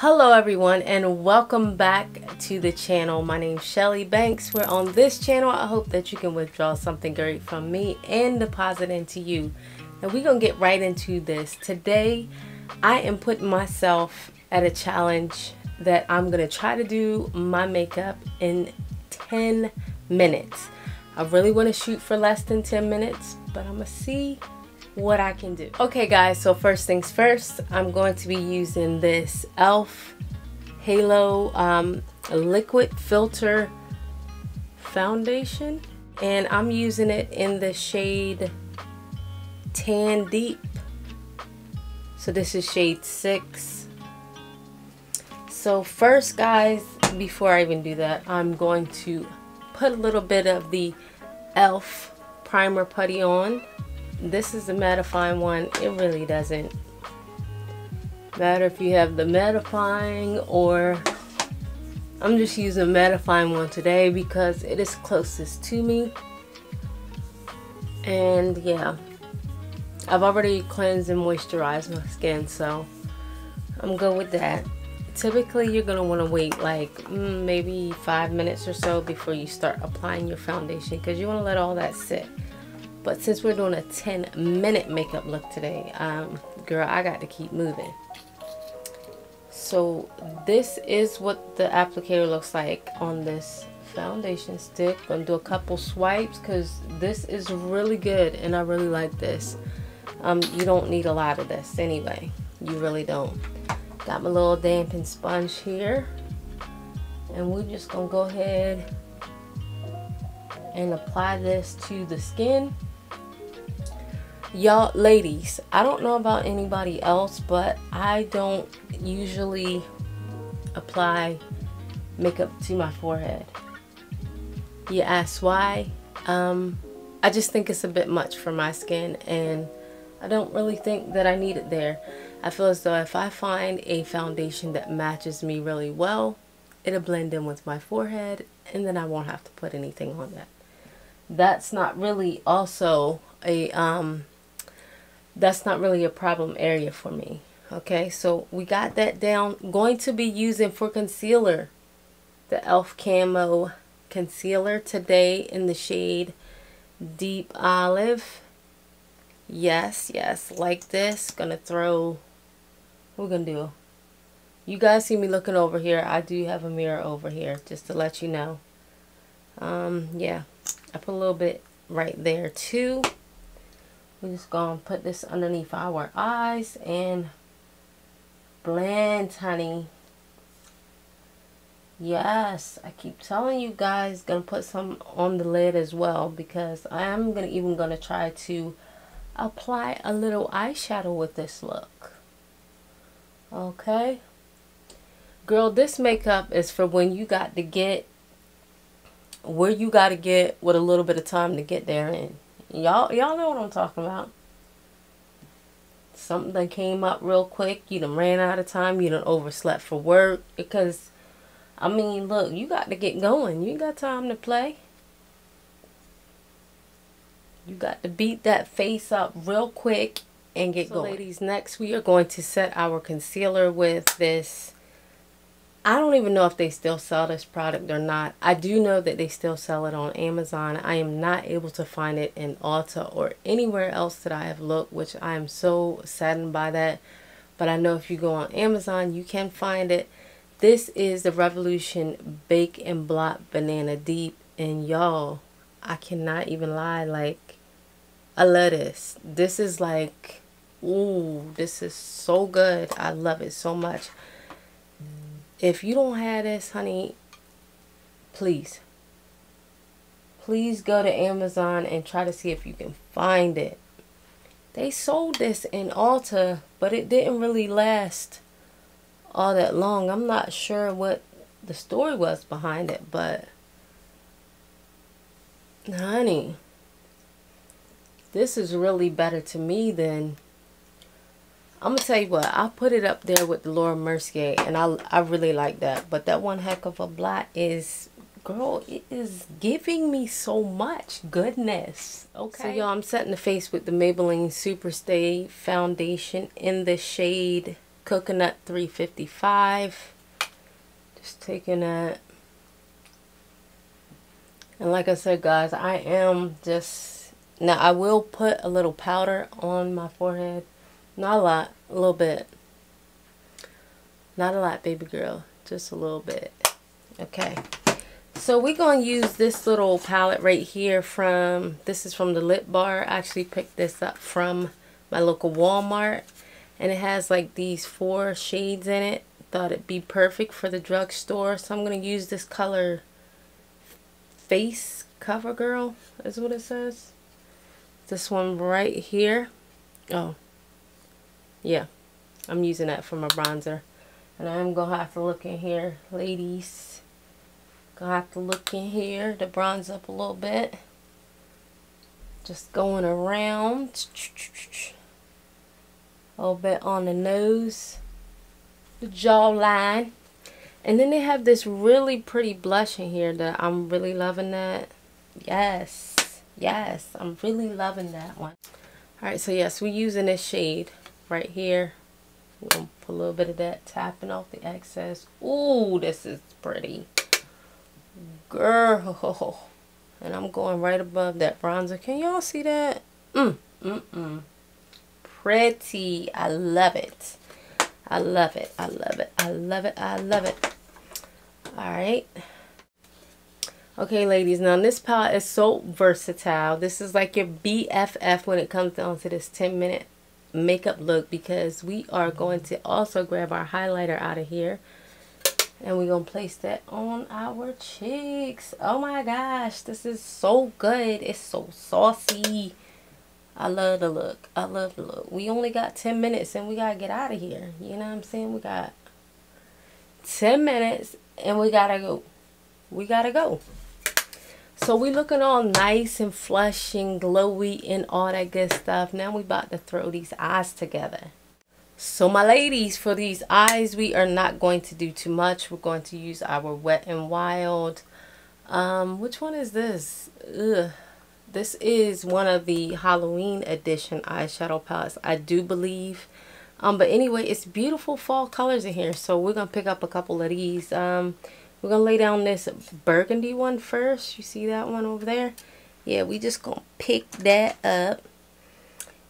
Hello everyone and welcome back to the channel. My name's Shelly Banks. We're on this channel. I hope that you can withdraw something great from me and deposit into you. And we're gonna get right into this. Today I am putting myself at a challenge that I'm gonna try to do my makeup in 10 minutes. I really want to shoot for less than 10 minutes, but I'm gonna see what I can do. Okay guys, so first things first, I'm going to be using this e.l.f. Halo liquid filter foundation, and I'm using it in the shade Tan Deep. So this is shade 6. So first guys, before I even do that, I'm going to put a little bit of the e.l.f. primer putty on. This is the mattifying one. It really doesn't matter if you have the mattifying, or I'm just using a mattifying one today because it is closest to me. And yeah, I've already cleansed and moisturized my skin, so I'm good with that. Typically you're going to want to wait like maybe 5 minutes or so before you start applying your foundation, because you want to let all that sit. But since we're doing a 10-minute makeup look today, girl, I got to keep moving. So this is what the applicator looks like on this foundation stick. I'm gonna do a couple swipes because this is really good and I really like this. You don't need a lot of this anyway. You really don't. Got my little damping sponge here, and we're just gonna go ahead and apply this to the skin. Y'all ladies, I don't know about anybody else, but I don't usually apply makeup to my forehead. You ask why? I just think it's a bit much for my skin, and I don't really think that I need it there. I feel as though if I find a foundation that matches me really well, it'll blend in with my forehead, and then I won't have to put anything on that. That's not really also a that's not really a problem area for me. Okay, so we got that down. Going to be using for concealer the e.l.f. Camo concealer today in the shade Deep Olive. Yes, like this. Gonna throw, what we're gonna do, you guys see me looking over here. I do have a mirror over here, just to let you know. Yeah, I put a little bit right there too. We're just gonna put this underneath our eyes and blend, honey. Yes, I keep telling you guys, gonna put some on the lid as well, because I am gonna try to apply a little eyeshadow with this look. Okay, girl, this makeup is for when you got to get where you got to get with a little bit of time to get there in. Y'all know what I'm talking about. Something that came up real quick, you done ran out of time, you done overslept for work, because I mean, look, you got to get going. You ain't got time to play. You got to beat that face up real quick and get going. Ladies, next we are going to set our concealer with this. I don't even know if they still sell this product or not. I do know that they still sell it on Amazon. I am not able to find it in Ulta or anywhere else that I have looked, which I am so saddened by that. But I know if you go on Amazon, you can find it. This is the Revolution Bake and Blot Banana Deep. And y'all, I cannot even lie, like, I love this. This is like, ooh, this is so good. I love it so much. If you don't have this, honey, please go to Amazon and try to see if you can find it. They sold this in Ulta, but it didn't really last all that long. I'm not sure what the story was behind it, but honey, this is really better to me than, I'm gonna tell you what, I'll put it up there with the Laura Mercier, and I really like that. But that one heck of a blot is, girl, it is giving me so much goodness. Okay, so y'all, I'm setting the face with the Maybelline Super Stay foundation in the shade Coconut 355. Just taking that. And like I said, guys, I am just... Now, I will put a little powder on my forehead. Not a lot. A little bit. Not a lot, baby girl. Just a little bit. Okay. So we're going to use this little palette right here from... This is from the Lip Bar. I actually picked this up from my local Walmart. And it has like these 4 shades in it. Thought it'd be perfect for the drugstore. So I'm going to use this color... Face Cover Girl is what it says. This one right here. Oh, yeah, I'm using that for my bronzer. And I'm gonna have to look in here, ladies. Gonna have to look in here to bronze up a little bit. Just going around. A little bit on the nose, the jawline. And then they have this really pretty blush in here that I'm really loving that. Yes. Yes. I'm really loving that one. Alright, so yes, we're using this shade right here. We're going to put a little bit of that, tapping off the excess. Ooh, this is pretty. Girl. And I'm going right above that bronzer. Can y'all see that? Pretty. I love it. I love it. I love it. I love it. I love it. Alright. Okay, ladies. Now, this palette is so versatile. This is like your BFF when it comes down to this 10-minute makeup look. Because we are going to also grab our highlighter out of here. And we're going to place that on our cheeks. Oh my gosh. This is so good. It's so saucy. I love the look. I love the look. We only got 10 minutes and we got to get out of here. You know what I'm saying? We got 10 minutes and we got to go. We got to go. So we looking all nice and flush and glowy and all that good stuff. Now we about to throw these eyes together. So my ladies, for these eyes, we are not going to do too much. We're going to use our Wet n Wild. Which one is this? Ugh. This is one of the Halloween edition eyeshadow palettes, I do believe. But anyway, it's beautiful fall colors in here. So we're going to pick up a couple of these. We're going to lay down this burgundy one first. You see that one over there? Yeah, we just going to pick that up.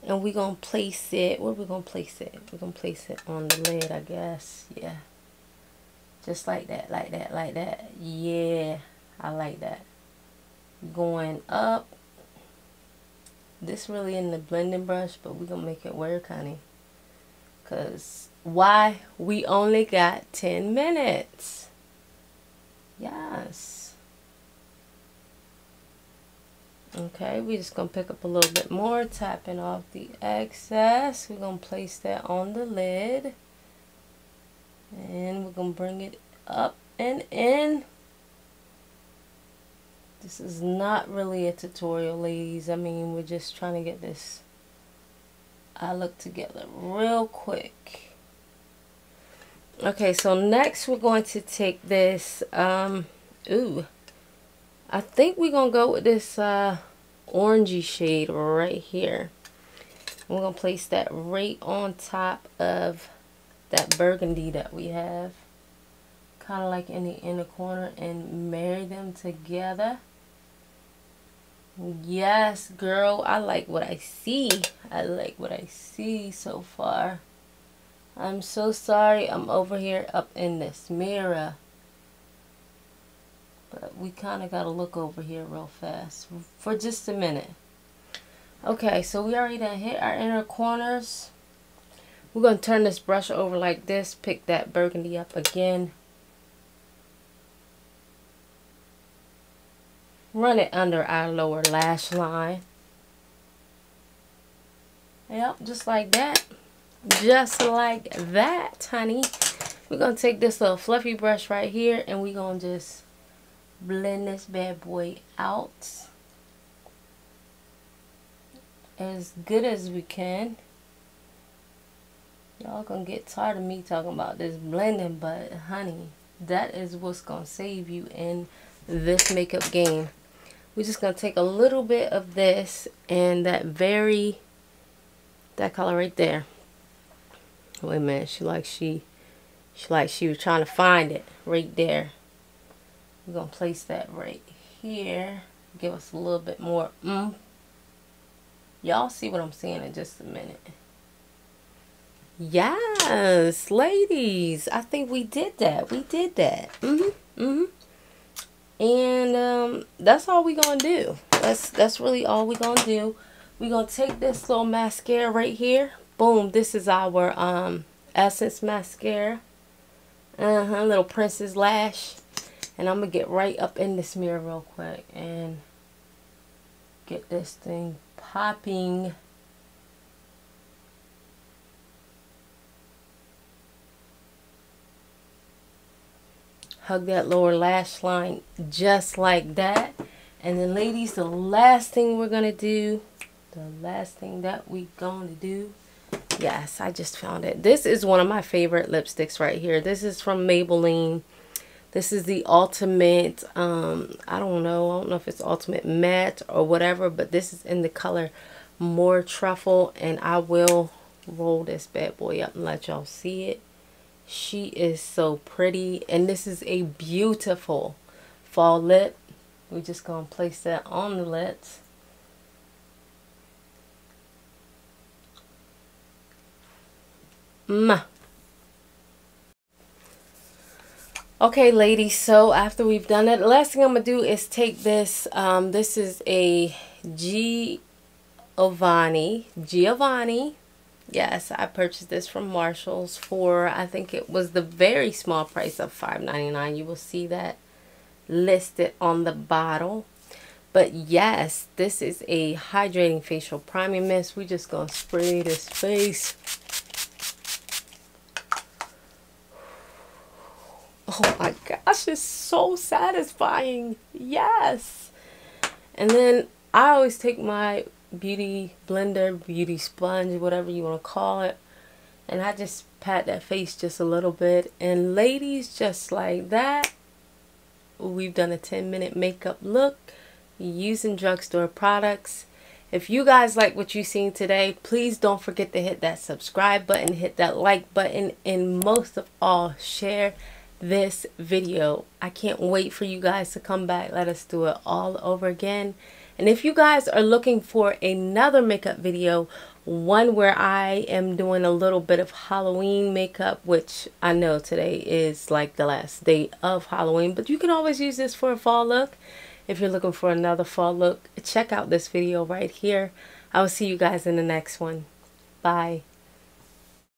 And we're going to place it. Where are we going to place it? We're going to place it on the lid, I guess. Yeah. Just like that, like that, like that. Yeah, I like that. Going up. This really in the blending brush, but we're going to make it work, honey. Because why? We only got 10 minutes. Yes. Okay, we're just going to pick up a little bit more, tapping off the excess. We're going to place that on the lid. And we're going to bring it up and in. This is not really a tutorial, ladies. I mean, we're just trying to get this eye look together real quick. Okay, so next we're going to take this, ooh, I think we're going to go with this orangey shade right here. We're going to place that right on top of that burgundy that we have. Kind of like in the inner corner, and marry them together. Yes, girl, I like what I see. I like what I see so far. I'm so sorry I'm over here up in this mirror. But we kind of got to look over here real fast for just a minute. Okay, so we already done hit our inner corners. We're going to turn this brush over like this. Pick that burgundy up again. Run it under our lower lash line. Yep, just like that. Just like that, honey. We're going to take this little fluffy brush right here and we're going to just blend this bad boy out as good as we can. Y'all going to get tired of me talking about this blending, but honey, that is what's going to save you in this makeup game. We're just going to take a little bit of this and that color right there. Wait a minute. She like she was trying to find it right there. We're gonna place that right here. Give us a little bit more. Y'all see what I'm saying in just a minute. Yes, ladies. I think we did that. We did that. And that's all we gonna do. That's really all we gonna do. We gonna take this little mascara right here. Boom. This is our Essence mascara. Little Princess Lash. And I'm gonna get right up in this mirror real quick and get this thing popping. Hug that lower lash line just like that. And then ladies, the last thing we're gonna do, yes, I just found it. This is one of my favorite lipsticks right here. This is from Maybelline. This is the ultimate, I don't know if it's ultimate matte or whatever, but this is in the color More Truffle, and I will roll this bad boy up and let y'all see it. She is so pretty, and this is a beautiful fall lip. We're just gonna place that on the lips. Okay, ladies, so after we've done it, the last thing I'm gonna do is take this. This is a Giovanni. Yes, I purchased this from Marshall's for, I think it was the very small price of $5.99. You will see that listed on the bottle. But yes, this is a hydrating facial priming mist. We just gonna spray this face. Oh my gosh, it's so satisfying. Yes. And then I always take my beauty blender, beauty sponge, whatever you want to call it, and I just pat that face just a little bit. And ladies, just like that, we've done a 10-minute makeup look using Drugstore products. If you guys like what you've seen today, please don't forget to hit that subscribe button, hit that like button, and most of all, share this video. I can't wait for you guys to come back. Let us do it all over again. And if you guys are looking for another makeup video, one where I am doing a little bit of Halloween makeup, which I know today is like the last day of Halloween, but you can always use this for a fall look. If you're looking for another fall look, check out this video right here. I will see you guys in the next one. Bye.